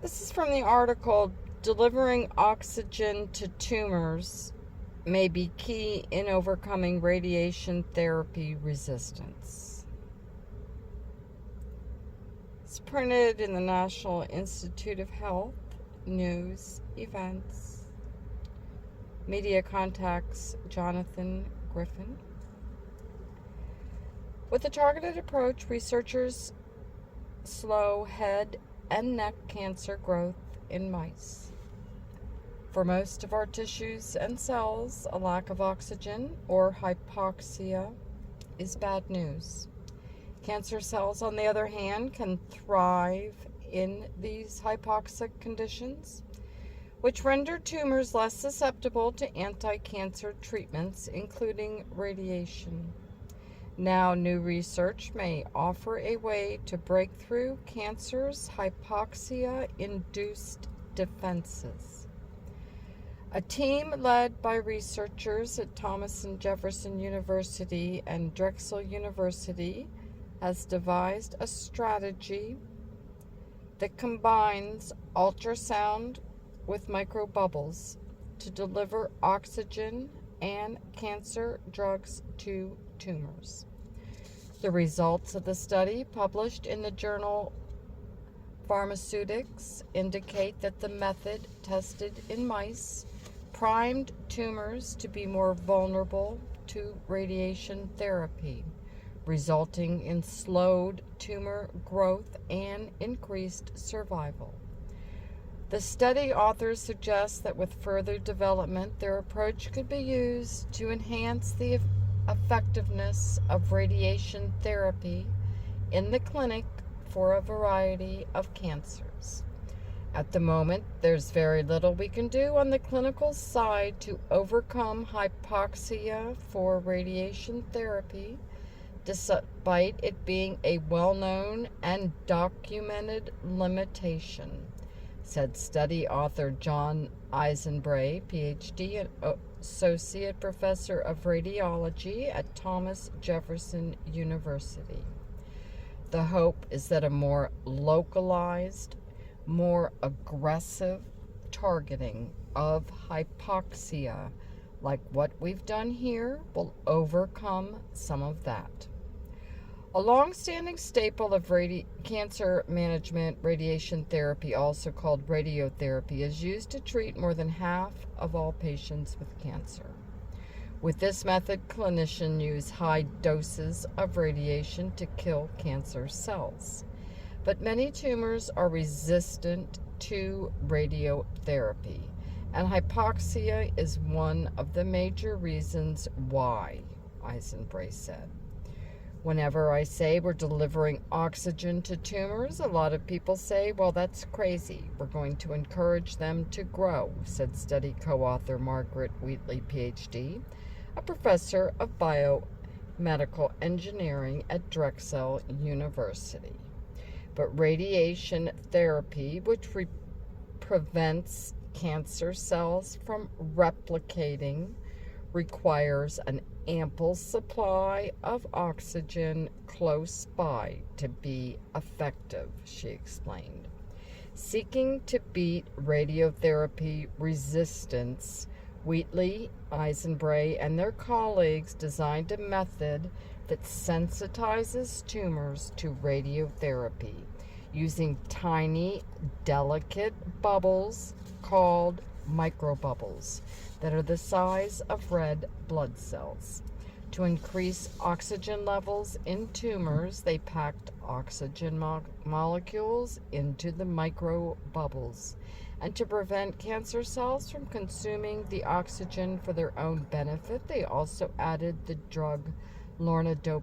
This is from the article, Delivering Oxygen to Tumors May Be Key in Overcoming Radiation Therapy Resistance. It's printed in the National Institute of Health, News, Events. Media contacts Jonathan Griffin. With a targeted approach, researchers slow head and neck cancer growth in mice. For most of our tissues and cells, a lack of oxygen or hypoxia is bad news. Cancer cells, on the other hand, can thrive in these hypoxic conditions, which render tumors less susceptible to anti-cancer treatments, including radiation. Now, new research may offer a way to break through cancer's hypoxia-induced defenses. A team led by researchers at Thomas and Jefferson University and Drexel University has devised a strategy that combines ultrasound with microbubbles to deliver oxygen and cancer drugs to tumors. The results of the study, published in the journal Pharmaceutics, indicate that the method tested in mice primed tumors to be more vulnerable to radiation therapy, resulting in slowed tumor growth and increased survival. The study authors suggest that with further development, their approach could be used to enhance the effectiveness of radiation therapy in the clinic for a variety of cancers. At the moment, there's very little we can do on the clinical side to overcome hypoxia for radiation therapy, despite it being a well-known and documented limitation, said study author John Eisenbray, PhD and Associate Professor of Radiology at Thomas Jefferson University. The hope is that a more localized, more aggressive targeting of hypoxia, like what we've done here, will overcome some of that. A long-standing staple of cancer management, radiation therapy, also called radiotherapy, is used to treat more than half of all patients with cancer. With this method, clinicians use high doses of radiation to kill cancer cells. But many tumors are resistant to radiotherapy, and hypoxia is one of the major reasons why, Eisenbray said. Whenever I say we're delivering oxygen to tumors, a lot of people say, well, that's crazy. We're going to encourage them to grow, said study co-author Margaret Wheatley, PhD, a professor of biomedical engineering at Drexel University. But radiation therapy, which prevents cancer cells from replicating, requires an ample supply of oxygen close by to be effective, she explained. Seeking to beat radiotherapy resistance, Wheatley, Eisenbray, and their colleagues designed a method that sensitizes tumors to radiotherapy using tiny, delicate bubbles called microbubbles that are the size of red blood cells. To increase oxygen levels in tumors, they packed oxygen molecules into the microbubbles. And to prevent cancer cells from consuming the oxygen for their own benefit, they also added the drug lornodamine,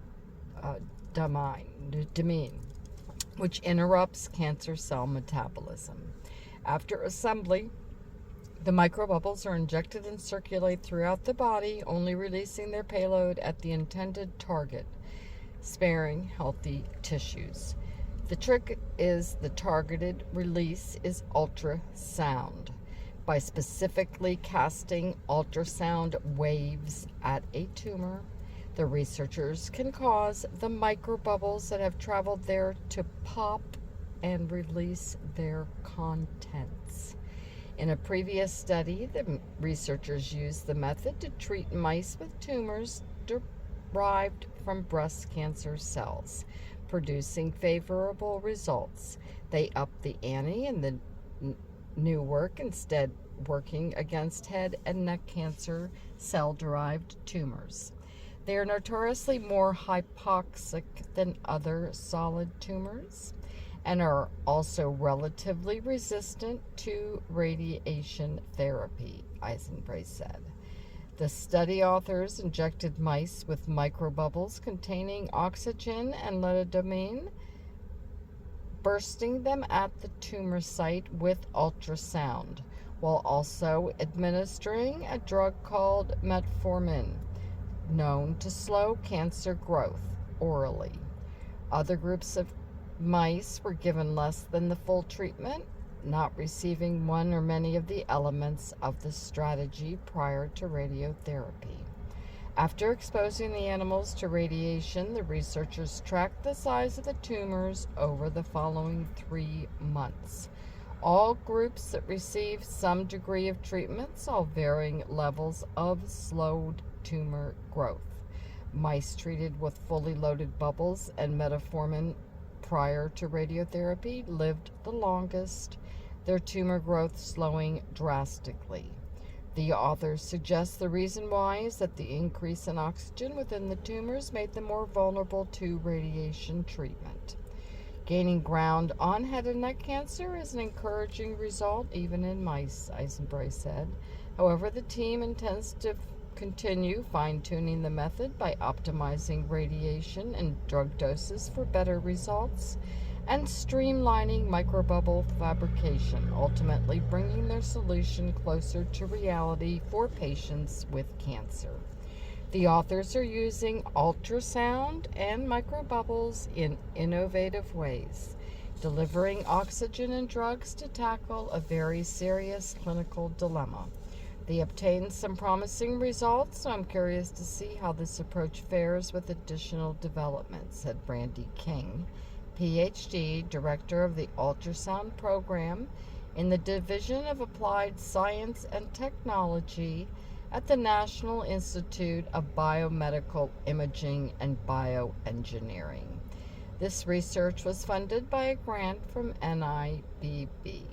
which interrupts cancer cell metabolism. After assembly, the microbubbles are injected and circulate throughout the body, only releasing their payload at the intended target, sparing healthy tissues. The trick is the targeted release is ultrasound. By specifically casting ultrasound waves at a tumor, the researchers can cause the microbubbles that have traveled there to pop and release their contents. In a previous study, the researchers used the method to treat mice with tumors derived from breast cancer cells, producing favorable results. They upped the ante in the new work, instead working against head and neck cancer cell-derived tumors. They are notoriously more hypoxic than other solid tumors and are also relatively resistant to radiation therapy, Eisenbray said. The study authors injected mice with microbubbles containing oxygen and lidocaine, bursting them at the tumor site with ultrasound, while also administering a drug called metformin, known to slow cancer growth, orally. Other groups of mice were given less than the full treatment, not receiving one or many of the elements of the strategy prior to radiotherapy. After exposing the animals to radiation, the researchers tracked the size of the tumors over the following 3 months. All groups that received some degree of treatment saw varying levels of slowed tumor growth. Mice treated with fully loaded bubbles and metformin prior to radiotherapy lived the longest, their tumor growth slowing drastically. The authors suggest the reason why is that the increase in oxygen within the tumors made them more vulnerable to radiation treatment. Gaining ground on head and neck cancer is an encouraging result, even in mice, Eisenbray said. However, the team intends to continue fine-tuning the method by optimizing radiation and drug doses for better results and streamlining microbubble fabrication, ultimately bringing their solution closer to reality for patients with cancer. The authors are using ultrasound and microbubbles in innovative ways, delivering oxygen and drugs to tackle a very serious clinical dilemma. They obtained some promising results, so I'm curious to see how this approach fares with additional development, said Randy King, PhD, Director of the Ultrasound Program in the Division of Applied Science and Technology at the National Institute of Biomedical Imaging and Bioengineering. This research was funded by a grant from NIBB.